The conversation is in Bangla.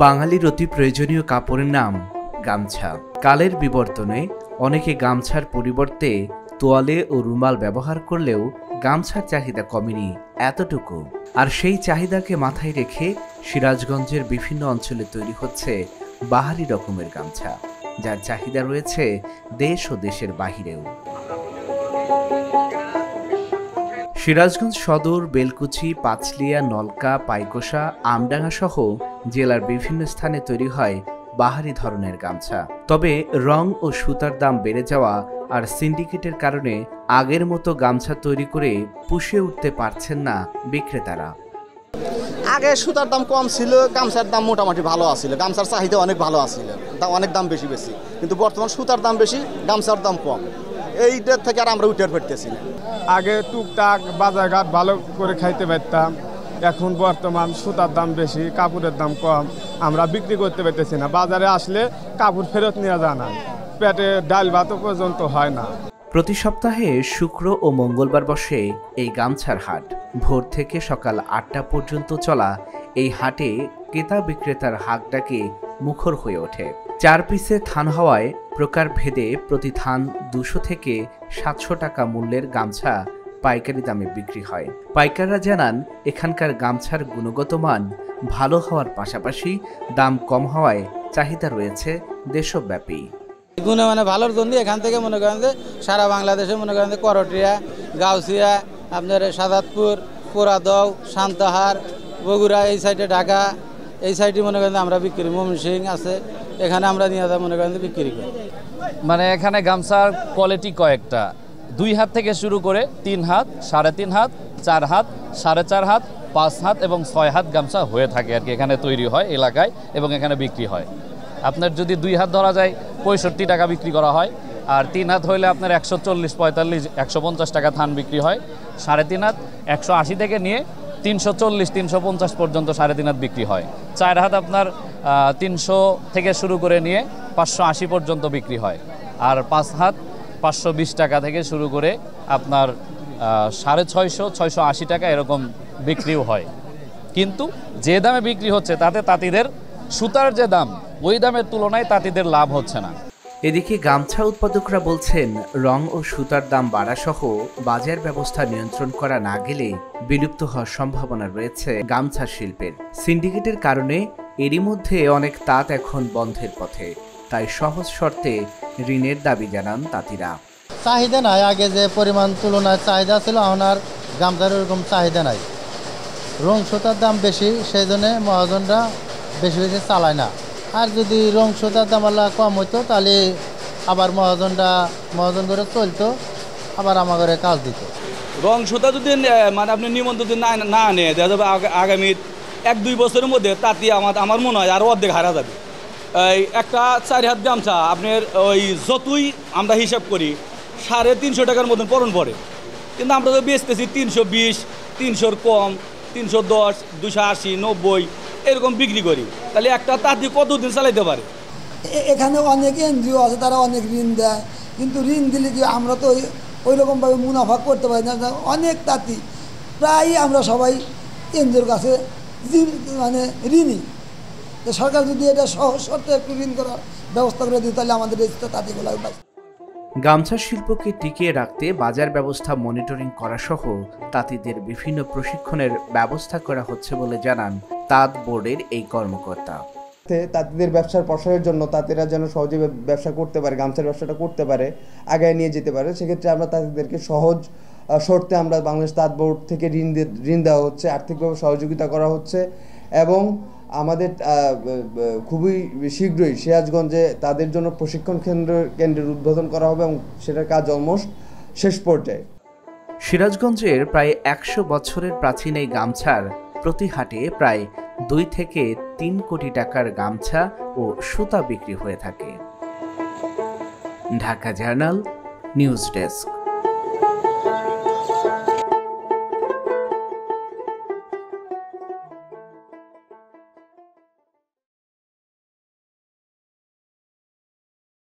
বাঙালির অতি প্রয়োজনীয় কাপড়ের নাম গামছা। কালের বিবর্তনে অনেকে গামছার পরিবর্তে তোয়ালে ও রুমাল ব্যবহার করলেও গামছার চাহিদা কমেনি এতটুকু। আর সেই চাহিদাকে মাথায় রেখে সিরাজগঞ্জের বিভিন্ন অঞ্চলে তৈরি হচ্ছে বাহারি রকমের গামছা, যার চাহিদা রয়েছে দেশ ও দেশের বাহিরেও। সিরাজগঞ্জ সদর, বেলকুচি, পাঁচলিয়া, নলকা, পাইকোষা, আমডাঙ্গা সহ জেলার বিভিন্ন স্থানে তৈরি হয় বাহারি ধরনের গামছা। তবে রং ও সুতার দাম বেড়ে যাওয়া আর সিন্ডিকেটের কারণে আগের মতো গামছা তৈরি করে পুষিয়ে উঠতে পারছেন না বিক্রেতারা। আগে সুতার দাম কম ছিল, গামছার দাম মোটামুটি ভালো আছিল, গামছার চাহিদা অনেক ভালো আছিল, অনেক দাম বেশি বেশি। কিন্তু বর্তমান সুতার দাম বেশি, গামছার দাম কম, এইটার থেকে আর আমরা উঠে পেতেছি না। আগে টুকটাক বাজারঘাট ভালো করে খাইতে পারতাম, এখন বর্তমান সুতার দাম বেশি, কাপড়ের দাম কম, আমরা বিক্রি করতে পারতেছি না। বাজারে আসলে কাপড় ফেরত নেওয়া যায় না, পেটে ডাল ভাতও পর্যন্ত হয় না। প্রতি সপ্তাহে শুক্র ও মঙ্গলবার বসে এই গামছার হাট। ভোর থেকে সকাল ৮টা পর্যন্ত চলা এই হাটে ক্রেতা বিক্রেতার হাক ডাকে মুখর হয়ে ওঠে। 4 পিসে থান হওয়ায় প্রকার ভেদে প্রতি থান 200 থেকে 700 টাকা মূল্যের গামছা পাইকারি দামে বিক্রি হয়। পাইকাররা জানান, এখানকার গামছার গুণগত মান ভালো হওয়ার পাশাপাশি দাম কম হওয়ায় চাহিদা রয়েছে দেশব্যাপী। গুণে মানে ভালোর জন্য এখান থেকে মনে করেন যে সারা বাংলাদেশে মনে করেন যে করটিয়া, গাউসিয়া, আপনার সাদাতপুর, পোড়াদৌ, সান্তাহার, বগুড়া, এই সাইডে ঢাকা, এই সাইডে মনে করেন আমরা বিক্রি, ময়মনসিংহ আছে, এখানে আমরা নিয়ে মনে করেন বিক্রি করি। মানে এখানে গামছার কোয়ালিটি কয়েকটা, 2 হাত থেকে শুরু করে 3 হাত, 3.5 হাত, 4 হাত, 4.5 হাত, 5 হাত এবং 6 হাত গামছা হয়ে থাকে আর কি। এখানে তৈরি হয় এলাকায় এবং এখানে বিক্রি হয়। আপনার যদি 2 হাত ধরা যায় 65 টাকা বিক্রি করা হয়, আর 3 হাত হইলে আপনার 140, 45, 150 টাকা থান বিক্রি হয়। 3.5 হাত 180 থেকে নিয়ে 340, 350 পর্যন্ত 3.5 হাত বিক্রি হয়। 4 হাত আপনার 300 থেকে শুরু করে নিয়ে 580 পর্যন্ত বিক্রি হয়। আর 5 হাত 520 টাকা থেকে শুরু করে আপনার 650, 680 টাকা এরকম বিক্রিও হয়। কিন্তু যে দামে বিক্রি হচ্ছে তাতে তাঁতিদের সুতার যে দাম, ওই দামের তুলনায় তাঁতিদের লাভ হচ্ছে না। এদিকে গামছা উৎপাদকরা বলছেন, রং ও সুতার দাম বাড়া সহ বাজার ব্যবস্থা নিয়ন্ত্রণ করা না গেলে বিলুপ্ত হওয়ার সম্ভাবনা রয়েছে গামছা শিল্পের। সিন্ডিকেটের কারণে এরই মধ্যে অনেক তাঁত এখন বন্ধের পথে, তাই সহজ শর্তে ঋণের দাবি জানান তাঁতিরা। চাহিদা নাই, আগে যে পরিমাণ তুলনায় চাহিদা ছিল এখন আর গামছার ওরকম চাহিদা নাই। রং সুতার দাম বেশি, সেই জন্য মহাজনরা বেশি বেশি চালায় না। আর যদি রং সুতার দাম কম হইতো তাহলে আবার মহাজন করে চলতো, আবার আমার ঘরে কাজ দিত। রং সুতা যদি মানে আপনি নিমন্ত্রণ যদি না আনে, দেখা যাবে আগামী 1-2 বছরের মধ্যে তাঁতি আমার মনে হয় আরও অর্ধেক হারা যাবে। এই একটা 4 হাত গামছা আপনার ওই যতই আমরা হিসাব করি 350 টাকার মতন পড়ন পড়ে, কিন্তু আমরা তো বেচতেছি 320, 300 কম, 310, 280, 90 এরকম বিক্রি করি। তাহলে একটা তাঁতি কতদিন চালাইতে পারে? এখানে অনেক এনজিও আছে, তারা অনেক ঋণ দেয়, কিন্তু ঋণ দিলে কি আমরা তো ওই রকমভাবে মুনাফা করতে পারি না। অনেক তাঁতি প্রায়ই আমরা সবাই এনজিওর কাছে মানে ঋণী। তো সরকার যদি এটা সহজ শর্তে একটু ঋণ করার ব্যবস্থা করে দিই তাহলে আমাদের এই তাঁতিগুলো। গামছা শিল্পকে টিকিয়ে রাখতে বাজার ব্যবস্থা মনিটরিং করা সহ তাঁতিদের বিভিন্ন প্রশিক্ষণের ব্যবস্থা করা হচ্ছে বলে জানান তাঁত বোর্ডের এই কর্মকর্তা। তাঁতিদের ব্যবসার প্রসারের জন্য তাঁতিরা যেন সহজে ব্যবসা করতে পারে, গামছার ব্যবসাটা করতে পারে, আগায় নিয়ে যেতে পারে, সেক্ষেত্রে আমরা তাঁতিদেরকে সহজ শর্তে আমরা বাংলাদেশ তাঁত বোর্ড থেকে ঋণ দেওয়া হচ্ছে, আর্থিকভাবে সহযোগিতা করা হচ্ছে। এবং আমাদের খুবই শীঘ্রই সিরাজগঞ্জে তাদের জন্য প্রশিক্ষণ কেন্দ্রের উদ্বোধন করা হবে এবং সেটার কাজ অলমোস্ট শেষ পর্যায়ে। সিরাজগঞ্জের প্রায় 100 বছরের প্রাচীন এই গামছার প্রতি হাটে প্রায় 2 থেকে 3 কোটি টাকার গামছা ও সুতা বিক্রি হয়ে থাকে। Dhaka journal news desk.